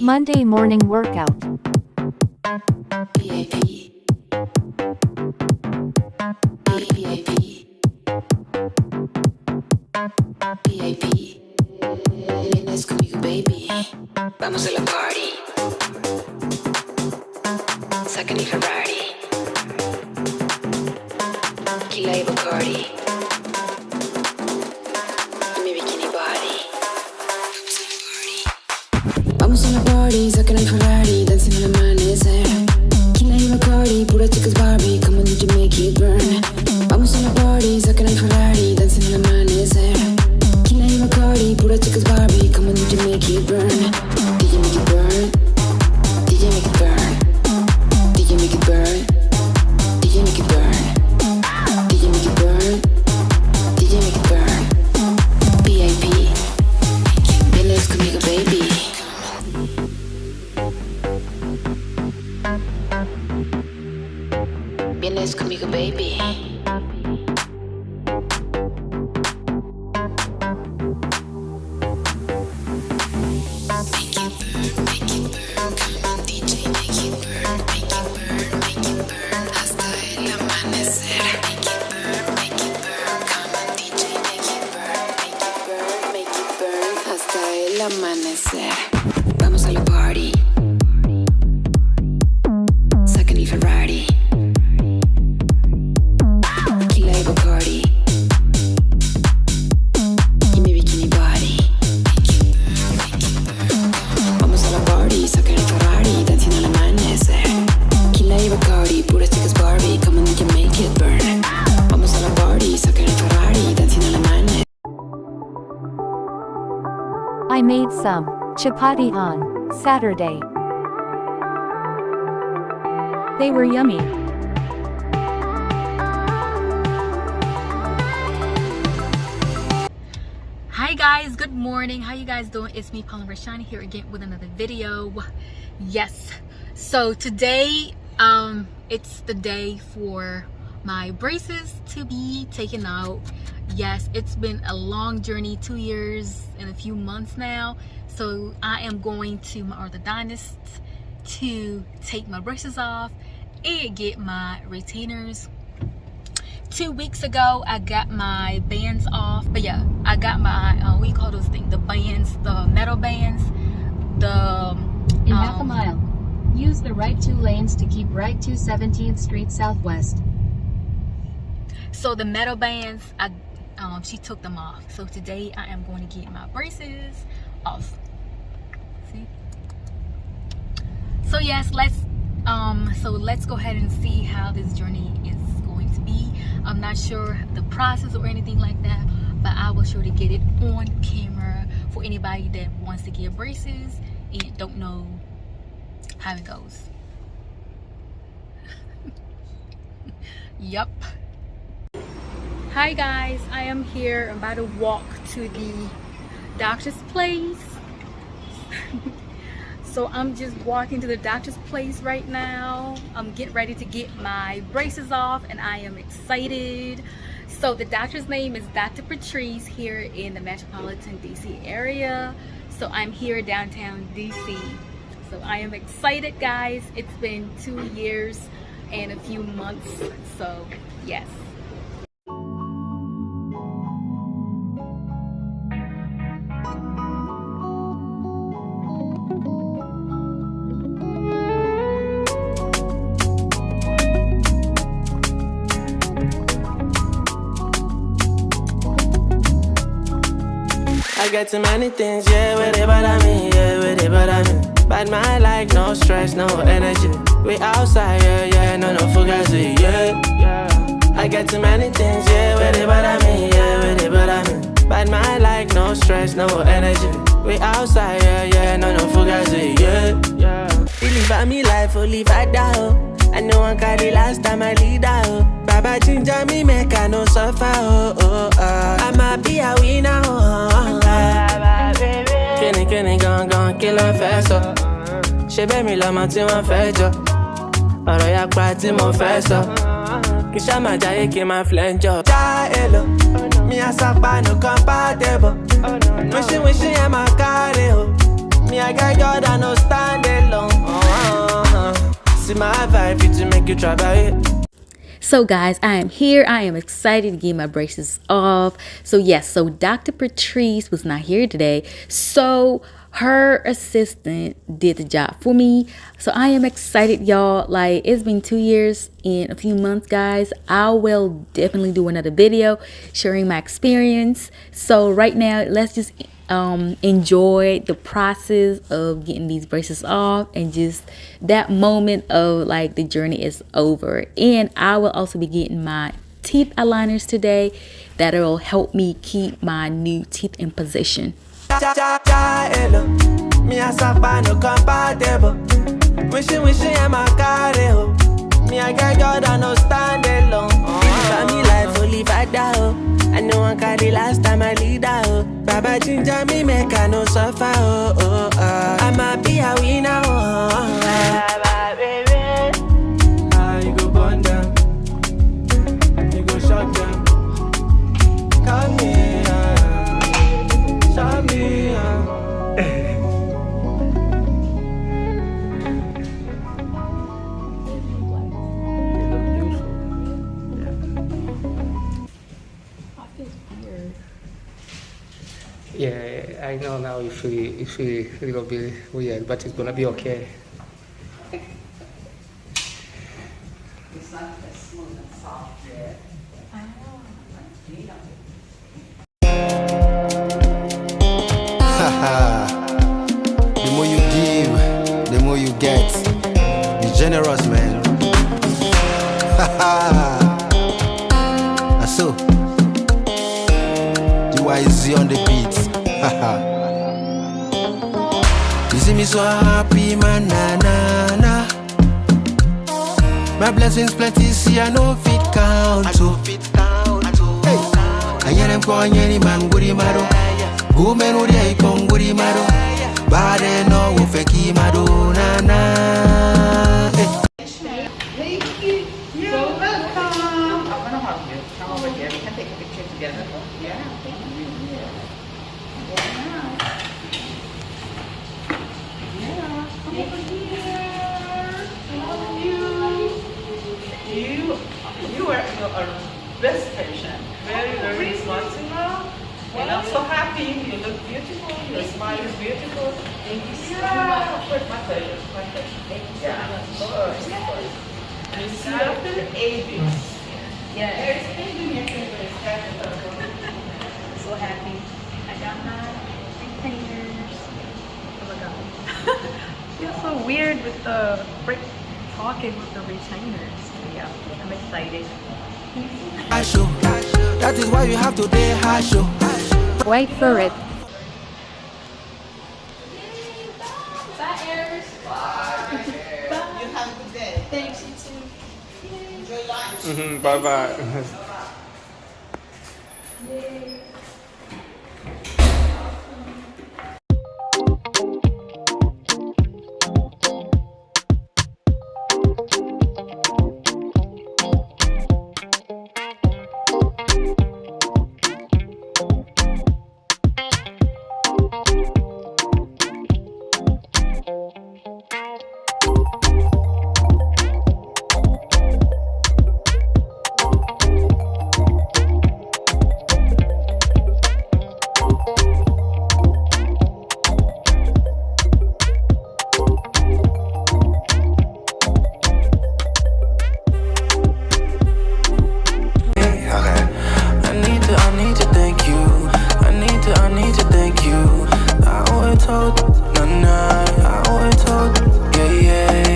Monday morning workout. Vienes conmigo, baby. Vamos a la party. Sacan el Ferrari. Tequila y Bacardi. Mi bikini body. Vamos a la party. Sacan el Ferrari. Dancing al amanecer. Tequila y Bacardi. Puras chicas Barbie. Come on, did you make it burn? Vamos a la party. Sacan el Ferrari. Dancing al amanecer. Tequila y Bacardi. Puras chicas Barbie. Come on, did you make it burn? Did you make it burn? Did you make it burn? Did you make it burn? Did you make it burn? Did you make it burn? Did you make it burn? VIP. Vienes conmigo, baby. Vienes conmigo, baby. Amanecer. Vamos a la party. Sacan el Ferrari. Tequila y Bacardi. Y mi bikini body. Vamos a la party. Sacan el Ferrari. Dancing al amanecer. Tequila y Bacardi. Puras chicas Barbie. Come on, you can make it burn. Vamos a la party. Sacan el Ferrari. Dancing al amanecer. I made some chapati on Saturday. They were yummy. Hi guys, good morning. How you guys doing? It's me, Naturally-Roshani, here again with another video. Yes, so today it's the day for my braces to be taken out. Yes, it's been a long journey, 2 years and a few months now. So I am going to my orthodontist to take my braces off and get my retainers. 2 weeks ago, I got my bands off. But yeah, I got my, what do you call those things? The bands, the metal bands. In half a mile, use the right 2 lanes to keep right to 17th Street Southwest. So the metal bands, she took them off. So today I am going to get my braces off. See? So yes, let's go ahead and see how this journey is going to be. I'm not sure the process or anything like that, but I will sure to get it on camera for anybody that wants to get braces and don't know how it goes. Yup. Hi guys, I am here. I'm about to walk to the doctor's place. So I'm just walking to the doctor's place right now. I'm getting ready to get my braces off and I am excited. So the doctor's name is Dr. Patrice here in the metropolitan DC area. So I'm here downtown DC. So I am excited guys. It's been 2 years and a few months. So yes. I got too many things, yeah, where they bother me, yeah, where they bother me. Bad mind like no stress, no energy. We outside, yeah, no fugazi, yeah. I got too many things, yeah, where they bother me, yeah, where they bother me. Bad mind like no stress, no energy. We outside, yeah, no fugazi, yeah. You live by me life, oh, live I die. I know I got the last time I lead out. Baba ginger me make I no suffer, I'ma be a winner, Kenny gon' kill her first, She bet me love my team one first, Ọ̀rọ̀ ya pa tí mo fẹ́ sọ. Kì í ṣá máa jayé kí n máa flẹ́ńjọ. Já èlò, mi àsapá no compatible. Wishing I my car, Me, I got God, I no stand alone. See my vibe, it to make you try by it. So guys, I am here. I am excited to get my braces off. So yes, so Dr. Patrice was not here today. So her assistant did the job for me. So I am excited, y'all. Like, it's been 2 years and a few months, guys. I will definitely do another video sharing my experience. So right now, let's just enjoy the process of getting these braces off, and just that moment of like the journey is over. And I will also be getting my teeth aligners today that will help me keep my new teeth in position. Me a sapa no compatible. Wishing I'm a cardio. Me I got God, I no stand alone. Me life only bad out. I know I got the last time I lead out. Baba ginger me make I no suffer. I'm a be a winner. You go burn down. You go shut down. Come here. Show me. Yeah, I know now you feel a little bit weird, but it's gonna be okay. It's not as smooth and soft yet. The more you give, the more you get. Be generous, man. So, you are easy on the beat. You see me so happy, man, na. My blessings plenty, see I know fit count. Hey, I hear them calling any man, goody mado. Who men would I come, goody mado? But they know who fake mado, na. Thank you. You're welcome. I'm gonna hug you. Come over here. We can take a picture together. Yeah, thank you. Yeah, come over here. Love you. You are our best patient. Very, very responsible. And I'm so happy. You look beautiful. Your smile is beautiful. Thank you so much. Of course, my pleasure. My pleasure. Thank you so much. Of course. And see after aging. Yeah. There's aging your favorite. So happy. I got my retainers. Oh my god. Feels so weird with the talking with the retainers. Yeah, I'm excited. Hasho, that is why you have to pay hasho. Wait for it. Bye, Eris. Bye. You have a good day. Thanks, you too. Enjoy lunch. Bye-bye. I need to thank you. I need to thank you. I always told